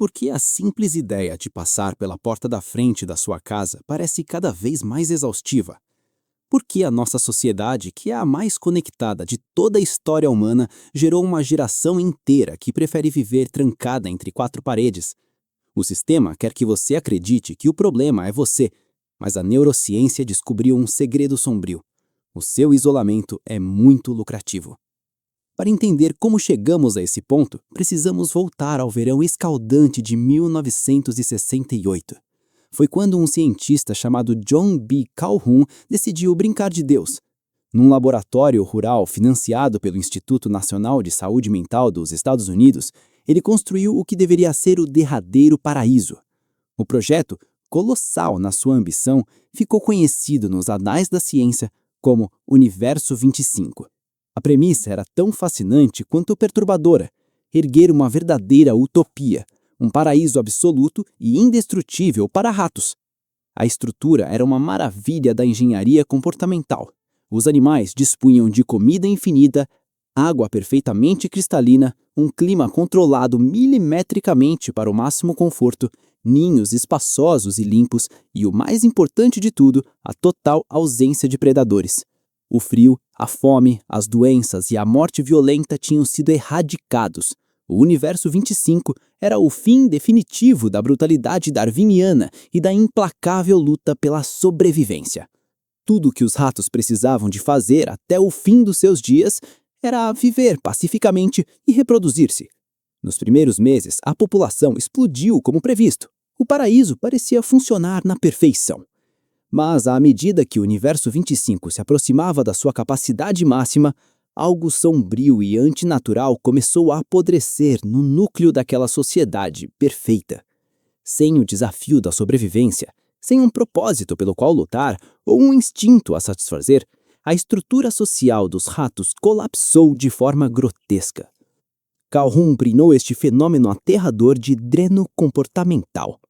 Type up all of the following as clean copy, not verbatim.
Por que a simples ideia de passar pela porta da frente da sua casa parece cada vez mais exaustiva? Por que a nossa sociedade, que é a mais conectada de toda a história humana, gerou uma geração inteira que prefere viver trancada entre quatro paredes? O sistema quer que você acredite que o problema é você, mas a neurociência descobriu um segredo sombrio. O seu isolamento é muito lucrativo. Para entender como chegamos a esse ponto, precisamos voltar ao verão escaldante de 1968. Foi quando um cientista chamado John B. Calhoun decidiu brincar de Deus. Num laboratório rural financiado pelo Instituto Nacional de Saúde Mental dos Estados Unidos, ele construiu o que deveria ser o derradeiro paraíso. O projeto, colossal na sua ambição, ficou conhecido nos anais da ciência como Universo 25. A premissa era tão fascinante quanto perturbadora: erguer uma verdadeira utopia, um paraíso absoluto e indestrutível para ratos. A estrutura era uma maravilha da engenharia comportamental. Os animais dispunham de comida infinita, água perfeitamente cristalina, um clima controlado milimetricamente para o máximo conforto, ninhos espaçosos e limpos e, o mais importante de tudo, a total ausência de predadores. O frio, a fome, as doenças e a morte violenta tinham sido erradicados. O Universo 25 era o fim definitivo da brutalidade darwiniana e da implacável luta pela sobrevivência. Tudo o que os ratos precisavam de fazer até o fim dos seus dias era viver pacificamente e reproduzir-se. Nos primeiros meses, a população explodiu como previsto. O paraíso parecia funcionar na perfeição. Mas, à medida que o Universo 25 se aproximava da sua capacidade máxima, algo sombrio e antinatural começou a apodrecer no núcleo daquela sociedade perfeita. Sem o desafio da sobrevivência, sem um propósito pelo qual lutar ou um instinto a satisfazer, a estrutura social dos ratos colapsou de forma grotesca. Calhoun prinou este fenômeno aterrador de dreno comportamental.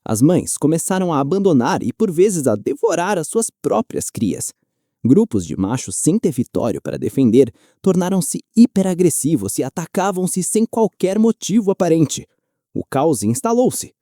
As mães começaram a abandonar e, por vezes, a devorar as suas próprias crias. Grupos de machos sem território para defender tornaram-se hiperagressivos e atacavam-se sem qualquer motivo aparente. O caos instalou-se.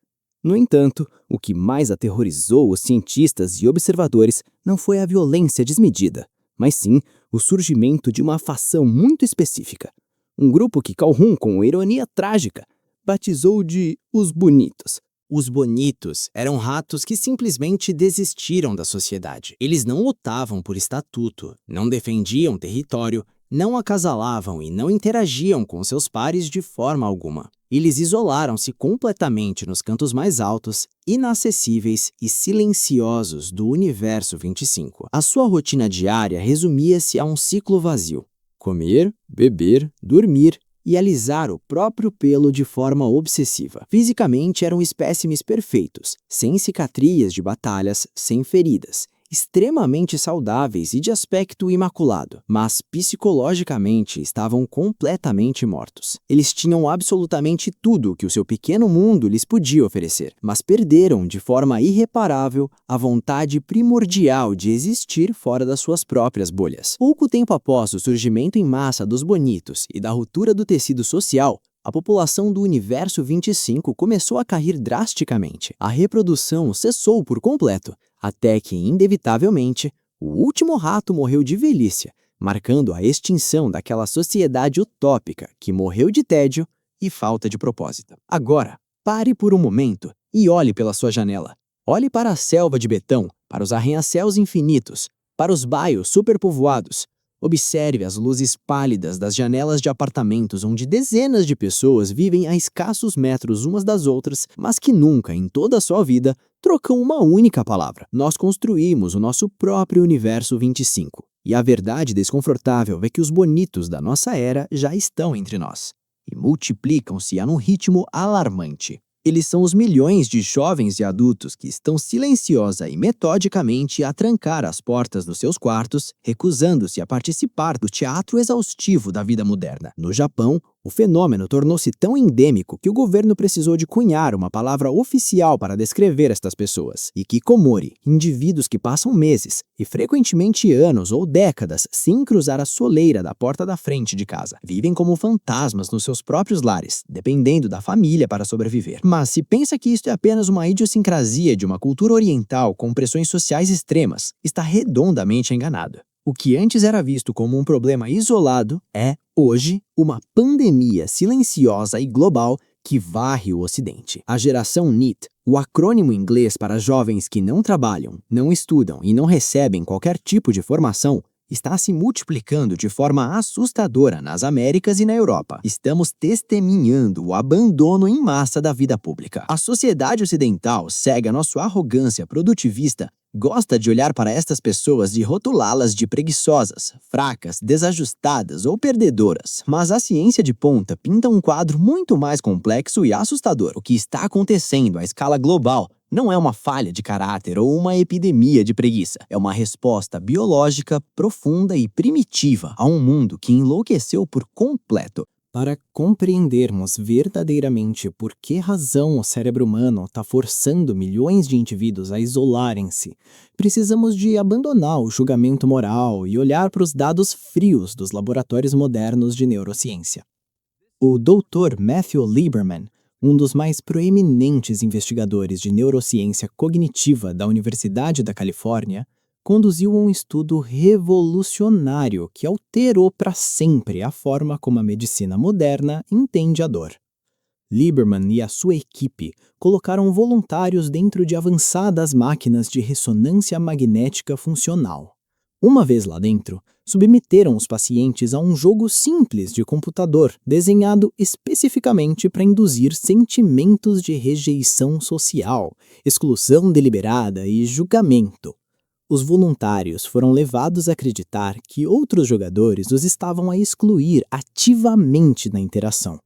No entanto, o que mais aterrorizou os cientistas e observadores não foi a violência desmedida, mas sim o surgimento de uma facção muito específica. Um grupo que Calhoun, com ironia trágica, batizou de Os Bonitos. Os bonitos eram ratos que simplesmente desistiram da sociedade. Eles não lutavam por estatuto, não defendiam território, não acasalavam e não interagiam com seus pares de forma alguma. Eles isolaram-se completamente nos cantos mais altos, inacessíveis e silenciosos do Universo 25. A sua rotina diária resumia-se a um ciclo vazio: comer, beber, dormir e alisar o próprio pelo de forma obsessiva. Fisicamente eram espécimes perfeitos, sem cicatrias de batalhas, sem feridas, extremamente saudáveis e de aspecto imaculado, mas psicologicamente estavam completamente mortos. Eles tinham absolutamente tudo o que o seu pequeno mundo lhes podia oferecer, mas perderam de forma irreparável a vontade primordial de existir fora das suas próprias bolhas. Pouco tempo após o surgimento em massa dos bonitos e da ruptura do tecido social, a população do Universo 25 começou a cair drasticamente. A reprodução cessou por completo, até que, inevitavelmente, o último rato morreu de velhice, marcando a extinção daquela sociedade utópica que morreu de tédio e falta de propósito. Agora, pare por um momento e olhe pela sua janela. Olhe para a selva de betão, para os arranha-céus infinitos, para os bairros superpovoados. Observe as luzes pálidas das janelas de apartamentos onde dezenas de pessoas vivem a escassos metros umas das outras, mas que nunca, em toda a sua vida, trocam uma única palavra. Nós construímos o nosso próprio Universo 25. E a verdade desconfortável é que os bonitos da nossa era já estão entre nós. E multiplicam-se a um ritmo alarmante. Eles são os milhões de jovens e adultos que estão silenciosa e metodicamente a trancar as portas dos seus quartos, recusando-se a participar do teatro exaustivo da vida moderna. No Japão, O fenômeno tornou-se tão endêmico que o governo precisou de cunhar uma palavra oficial para descrever estas pessoas. Hikikomori, indivíduos que passam meses, e frequentemente anos ou décadas, sem cruzar a soleira da porta da frente de casa. Vivem como fantasmas nos seus próprios lares, dependendo da família para sobreviver. Mas se pensa que isto é apenas uma idiosincrasia de uma cultura oriental com pressões sociais extremas, está redondamente enganado. O que antes era visto como um problema isolado é, hoje, uma pandemia silenciosa e global que varre o Ocidente. A geração NEET, o acrônimo inglês para jovens que não trabalham, não estudam e não recebem qualquer tipo de formação, está se multiplicando de forma assustadora nas Américas e na Europa. Estamos testemunhando o abandono em massa da vida pública. A sociedade ocidental cega a nossa arrogância produtivista, gosta de olhar para estas pessoas e rotulá-las de preguiçosas, fracas, desajustadas ou perdedoras. Mas a ciência de ponta pinta um quadro muito mais complexo e assustador. O que está acontecendo à escala global não é uma falha de caráter ou uma epidemia de preguiça. É uma resposta biológica profunda e primitiva a um mundo que enlouqueceu por completo. Para compreendermos verdadeiramente por que razão o cérebro humano está forçando milhões de indivíduos a isolarem-se, precisamos de abandonar o julgamento moral e olhar para os dados frios dos laboratórios modernos de neurociência. O Dr. Matthew Lieberman, um dos mais proeminentes investigadores de neurociência cognitiva da Universidade da Califórnia, conduziu um estudo revolucionário que alterou para sempre a forma como a medicina moderna entende a dor. Lieberman e a sua equipe colocaram voluntários dentro de avançadas máquinas de ressonância magnética funcional. Uma vez lá dentro, submeteram os pacientes a um jogo simples de computador desenhado especificamente para induzir sentimentos de rejeição social, exclusão deliberada e julgamento. Os voluntários foram levados a acreditar que outros jogadores os estavam a excluir ativamente da interação.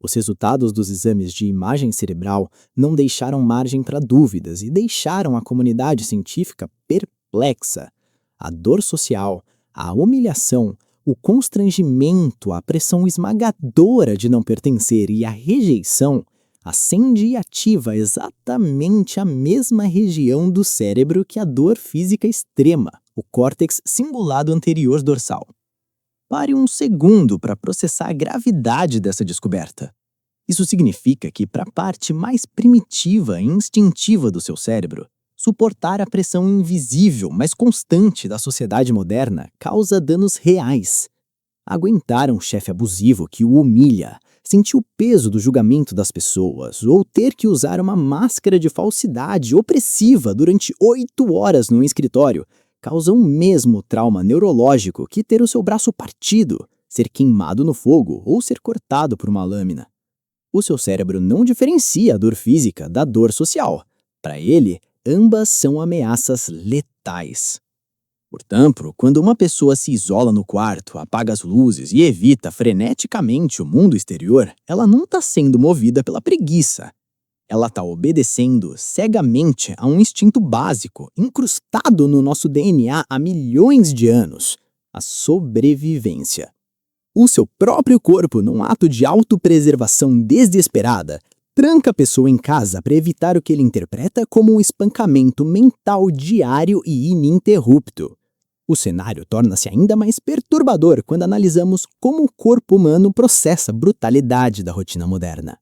Os resultados dos exames de imagem cerebral não deixaram margem para dúvidas e deixaram a comunidade científica perplexa. A dor social, a humilhação, o constrangimento, a pressão esmagadora de não pertencer e a rejeição acende e ativa exatamente a mesma região do cérebro que a dor física extrema, o córtex cingulado anterior dorsal. Pare um segundo para processar a gravidade dessa descoberta. Isso significa que, para a parte mais primitiva e instintiva do seu cérebro, suportar a pressão invisível, mas constante da sociedade moderna causa danos reais. Aguentar um chefe abusivo que o humilha, sentir o peso do julgamento das pessoas ou ter que usar uma máscara de falsidade opressiva durante 8 horas no escritório causa o mesmo trauma neurológico que ter o seu braço partido, ser queimado no fogo ou ser cortado por uma lâmina. O seu cérebro não diferencia a dor física da dor social. Para ele, ambas são ameaças letais. Portanto, quando uma pessoa se isola no quarto, apaga as luzes e evita freneticamente o mundo exterior, ela não está sendo movida pela preguiça. Ela está obedecendo cegamente a um instinto básico, incrustado no nosso DNA há milhões de anos: a sobrevivência. O seu próprio corpo, num ato de autopreservação desesperada, tranca a pessoa em casa para evitar o que ele interpreta como um espancamento mental diário e ininterrupto. O cenário torna-se ainda mais perturbador quando analisamos como o corpo humano processa a brutalidade da rotina moderna.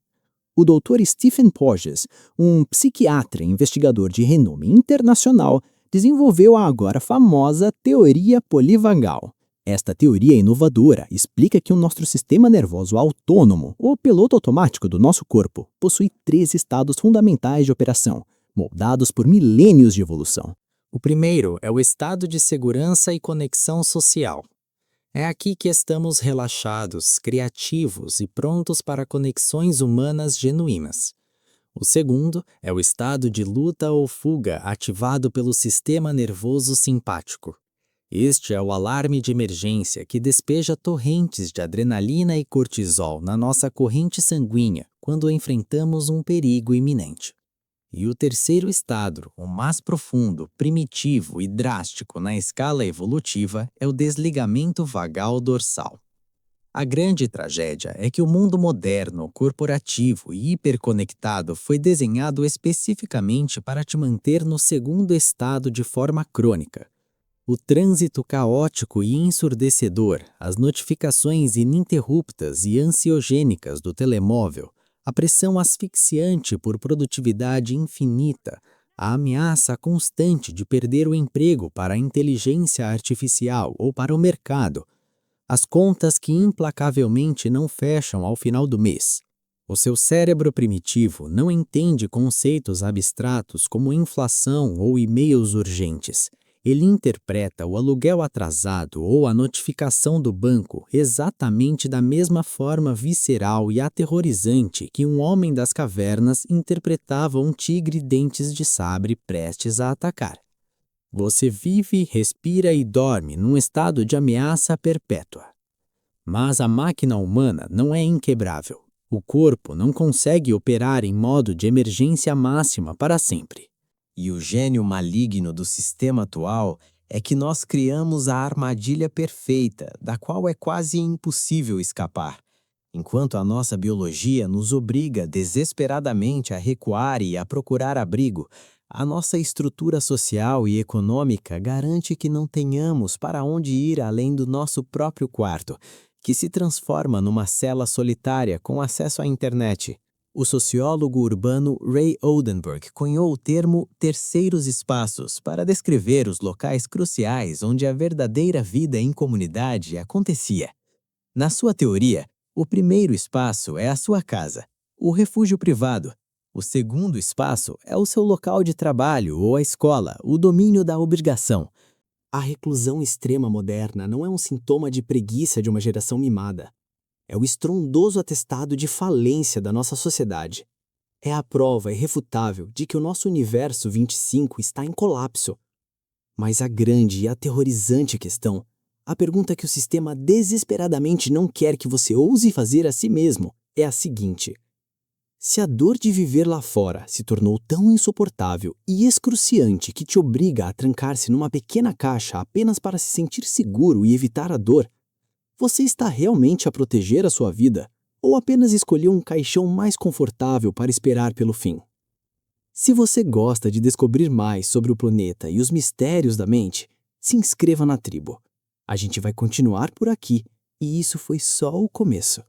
O Dr. Stephen Porges, um psiquiatra e investigador de renome internacional, desenvolveu a agora famosa teoria polivagal. Esta teoria inovadora explica que o nosso sistema nervoso autônomo, ou piloto automático do nosso corpo, possui 3 estados fundamentais de operação, moldados por milênios de evolução. O primeiro é o estado de segurança e conexão social. É aqui que estamos relaxados, criativos e prontos para conexões humanas genuínas. O segundo é o estado de luta ou fuga ativado pelo sistema nervoso simpático. Este é o alarme de emergência que despeja torrentes de adrenalina e cortisol na nossa corrente sanguínea quando enfrentamos um perigo iminente. E o terceiro estado, o mais profundo, primitivo e drástico na escala evolutiva, é o desligamento vagal dorsal. A grande tragédia é que o mundo moderno, corporativo e hiperconectado foi desenhado especificamente para te manter no segundo estado de forma crônica. O trânsito caótico e ensurdecedor, as notificações ininterruptas e ansiogênicas do telemóvel, a pressão asfixiante por produtividade infinita, a ameaça constante de perder o emprego para a inteligência artificial ou para o mercado, as contas que implacavelmente não fecham ao final do mês. O seu cérebro primitivo não entende conceitos abstratos como inflação ou e-mails urgentes. Ele interpreta o aluguel atrasado ou a notificação do banco exatamente da mesma forma visceral e aterrorizante que um homem das cavernas interpretava um tigre dentes de sabre prestes a atacar. Você vive, respira e dorme num estado de ameaça perpétua. Mas a máquina humana não é inquebrável. O corpo não consegue operar em modo de emergência máxima para sempre. E o gênio maligno do sistema atual é que nós criamos a armadilha perfeita, da qual é quase impossível escapar. Enquanto a nossa biologia nos obriga desesperadamente a recuar e a procurar abrigo, a nossa estrutura social e econômica garante que não tenhamos para onde ir além do nosso próprio quarto, que se transforma numa cela solitária com acesso à internet. O sociólogo urbano Ray Oldenburg cunhou o termo terceiros espaços para descrever os locais cruciais onde a verdadeira vida em comunidade acontecia. Na sua teoria, o primeiro espaço é a sua casa, o refúgio privado. O segundo espaço é o seu local de trabalho ou a escola, o domínio da obrigação. A reclusão extrema moderna não é um sintoma de preguiça de uma geração mimada. É o estrondoso atestado de falência da nossa sociedade. É a prova irrefutável de que o nosso universo 25 está em colapso. Mas a grande e aterrorizante questão, a pergunta que o sistema desesperadamente não quer que você ouse fazer a si mesmo, é a seguinte: se a dor de viver lá fora se tornou tão insuportável e excruciante que te obriga a trancar-se numa pequena caixa apenas para se sentir seguro e evitar a dor, você está realmente a proteger a sua vida ou apenas escolheu um caixão mais confortável para esperar pelo fim? Se você gosta de descobrir mais sobre o planeta e os mistérios da mente, se inscreva na tribo. A gente vai continuar por aqui e isso foi só o começo.